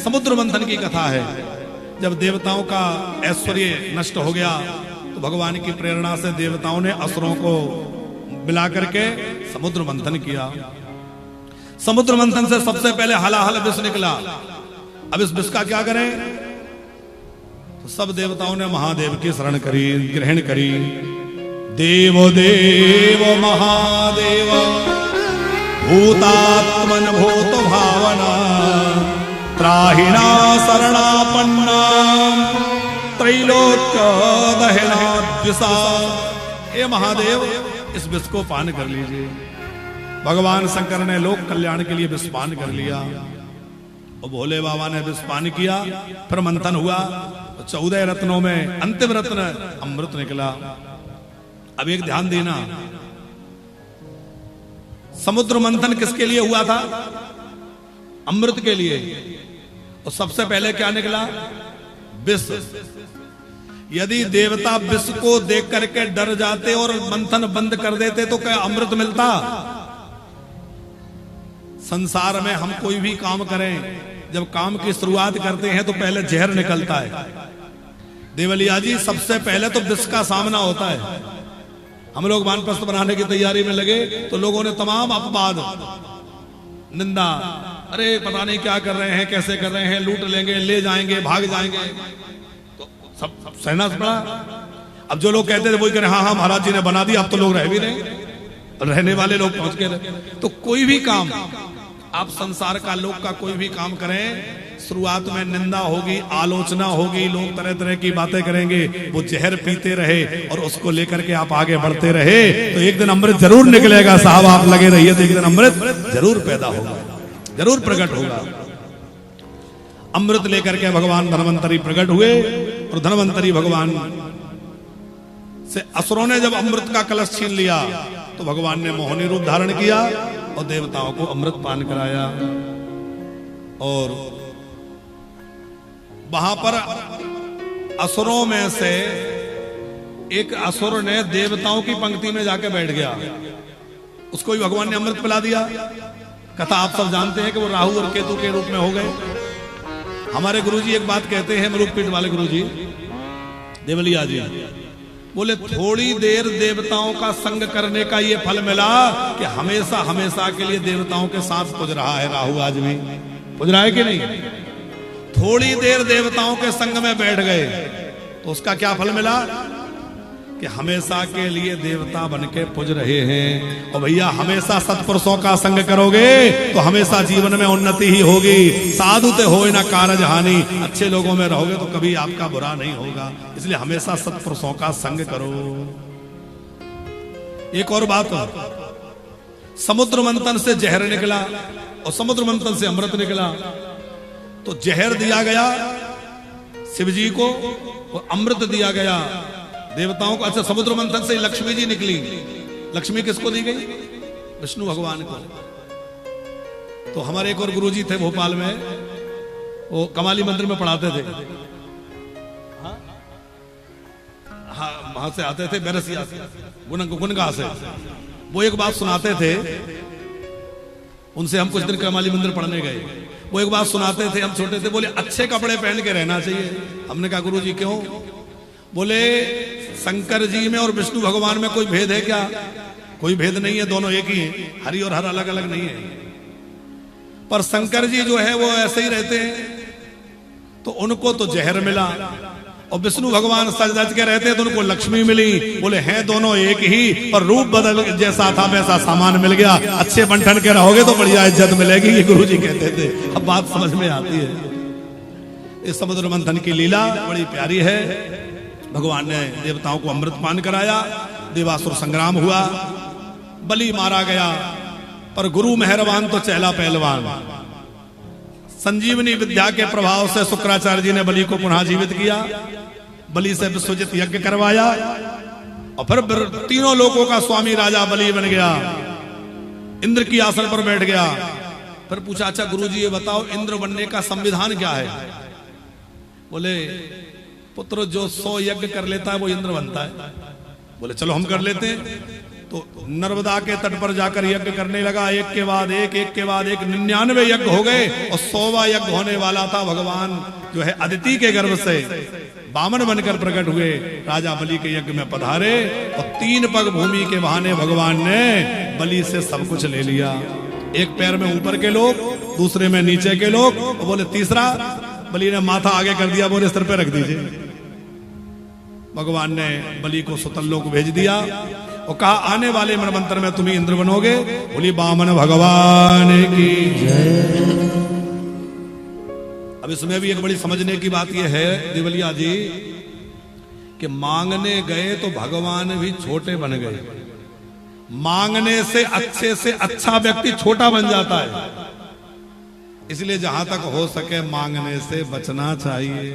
समुद्र मंथन की कथा है। जब देवताओं का ऐश्वर्य नष्ट हो गया तो भगवान की प्रेरणा से देवताओं ने असुरों को मिला करके समुद्र मंथन किया। समुद्र मंथन से सबसे पहले हलाहल विष निकला। अब इस विष का क्या करें? तो सब देवताओं ने महादेव की शरण करी, ग्रहण करी। देवो देव महादेव भूतात्मन भूत भावना त्राहिणा शरणापन्ना त्रैलोक्य दहना द्विषा। हे महादेव, इस विष को पान कर लीजिए। भगवान शंकर ने लोक कल्याण के लिए विष पान कर लिया और भोले बाबा ने विष पान किया। फिर मंथन हुआ तो 14 रत्नों में अंतिम रत्न अमृत निकला। अब एक ध्यान देना, समुद्र मंथन किसके लिए हुआ था? अमृत के लिए। और सबसे पहले क्या निकला? विष। यदि देवता विष को देख करके डर जाते और मंथन बंद कर देते तो क्या अमृत मिलता? संसार में हम कोई भी काम करें, जब काम की शुरुआत करते हैं तो पहले जहर निकलता है। देवलिया जी, सबसे पहले तो विष का सामना होता है। हम लोग वानप्रस्थ बनाने की तैयारी में लगे तो लोगों ने तमाम अपवाद, निंदा, अरे पता नहीं क्या कर रहे हैं, कैसे कर रहे हैं, लूट लेंगे, ले जाएंगे, भाग जाएंगे, तो सब सहना पड़ा। अब जो लोग कहते थे वही कह रहे हाँ हाँ महाराज जी ने बना दिया, अब तो लोग रह भी रहे, रहने वाले लोग पहुंच के रहे। तो कोई भी काम आप संसार का, लोग का कोई भी काम करें, शुरुआत में निंदा होगी, आलोचना होगी, लोग तरह तरह की बातें करेंगे। वो जहर पीते रहे और उसको लेकर के आप आगे बढ़ते रहे तो एक दिन अमृत जरूर निकलेगा साहब। आप लगे रहिए तो एक दिन अमृत जरूर पैदा होगा, जरूर प्रकट होगा। अमृत लेकर के भगवान धन्वंतरी प्रकट हुए और धन्वंतरी भगवान से असुरों ने जब अमृत का कलश छीन लिया तो भगवान ने मोहिनी रूप धारण किया और देवताओं को अमृत पान कराया। और वहां पर असुरों में से एक असुर ने देवताओं की पंक्ति में जाके बैठ गया, उसको भी भगवान ने अमृत पिला दिया। कथा आप सब जानते हैं कि वो राहु और केतु के रूप में हो गए। हमारे गुरुजी एक बात कहते हैं, मरूपपीठ वाले गुरुजी देवलिया जी, बोले थोड़ी देर देवताओं का संग करने का ये फल मिला कि हमेशा हमेशा के लिए देवताओं के साथ पुज रहा है राहु। आज भी पुज रहा है कि नहीं? थोड़ी देर देवताओं के संग में बैठ गए तो उसका क्या फल मिला कि हमेशा के लिए देवता बनके पुज रहे हैं। और भैया, हमेशा सत्पुरुषों का संग करोगे तो हमेशा जीवन में उन्नति ही होगी। साधु ते होए ना कारज हानि, अच्छे लोगों में रहोगे तो कभी आपका बुरा नहीं होगा। इसलिए हमेशा सत्पुरुषों का संग करो। एक और बात, समुद्र मंथन से जहर निकला और समुद्र मंथन से अमृत निकला। तो जहर दिया गया शिव जी को और अमृत दिया गया देवताओं को। अच्छा, समुद्र मंथन से लक्ष्मी जी निकली। लक्ष्मी किसको दी गई? विष्णु भगवान को। तो हमारे एक और गुरुजी थे भोपाल में, वो कमाली मंदिर में पढ़ाते थे। हाँ, वहां से आते थे बैरसिया गुनगा से। वो एक बात सुनाते थे, उनसे हम कुछ दिन कमाली मंदिर पढ़ने गए। वो एक बात सुनाते थे, हम छोटे थे, बोले अच्छे कपड़े पहन के रहना चाहिए। हमने कहा गुरुजी क्यों? बोले शंकर जी में और विष्णु भगवान में कोई भेद है क्या? कोई भेद नहीं है, दोनों एक ही हैं। हरी और हर अलग अलग नहीं है। पर शंकर जी जो है वो ऐसे ही रहते हैं, तो उनको तो जहर मिला, और विष्णु भगवान सज धज के रहते हैं तो उनको लक्ष्मी मिली। बोले हैं दोनों एक ही, पर रूप बदल जैसा था वैसा सामान मिल गया। अच्छे बंठन के रहोगे तो बढ़िया इज्जत मिलेगी, ये गुरुजी कहते थे। अब बात समझ में आती है। इस समुद्र मंथन की लीला बड़ी प्यारी है। भगवान ने देवताओं को अमृत पान कराया, देवासुर संग्राम हुआ, बलि मारा गया, पर गुरु मेहरबान तो चहला पहलवान। संजीवनी विद्या के प्रभाव से शुक्राचार्य जी ने बलि को पुनः जीवित किया, बलि से विश्वजित यज्ञ करवाया, और फिर तीनों लोकों का स्वामी राजा बलि बन गया, इंद्र की आसन पर बैठ गया। फिर पूछा, अच्छा गुरुजी ये बताओ इंद्र बनने का संविधान क्या है? बोले पुत्र जो 100 यज्ञ कर लेता है वो इंद्र बनता है। बोले चलो हम कर लेते हैं। तो नर्मदा के तट पर जाकर यज्ञ करने लगा। एक के बाद एक 99 यज्ञ हो गए और 100वां यज्ञ होने वाला था। भगवान जो है अदिति के गर्भ से बामन बनकर प्रकट हुए, राजा बलि के यज्ञ में पधारे और 3 पग भूमि के बहाने भगवान ने बलि से सब कुछ ले लिया। एक पैर में ऊपर के लोग, दूसरे में नीचे के लोग, और बोले तीसरा बलि ने माथा आगे कर दिया, बोले सिर पे रख दीजिए। भगवान ने बलि को सुतल्लोक को भेज दिया और कहा आने वाले मनवंतर में तुम ही इंद्र बनोगे। बोली बामन भगवान की जय। अब इसमें भी एक बड़ी समझने की बात यह है देवलिया जी कि मांगने गए तो भगवान भी छोटे बन गए। मांगने से अच्छा व्यक्ति छोटा बन जाता है। इसलिए जहां तक हो सके मांगने से बचना चाहिए।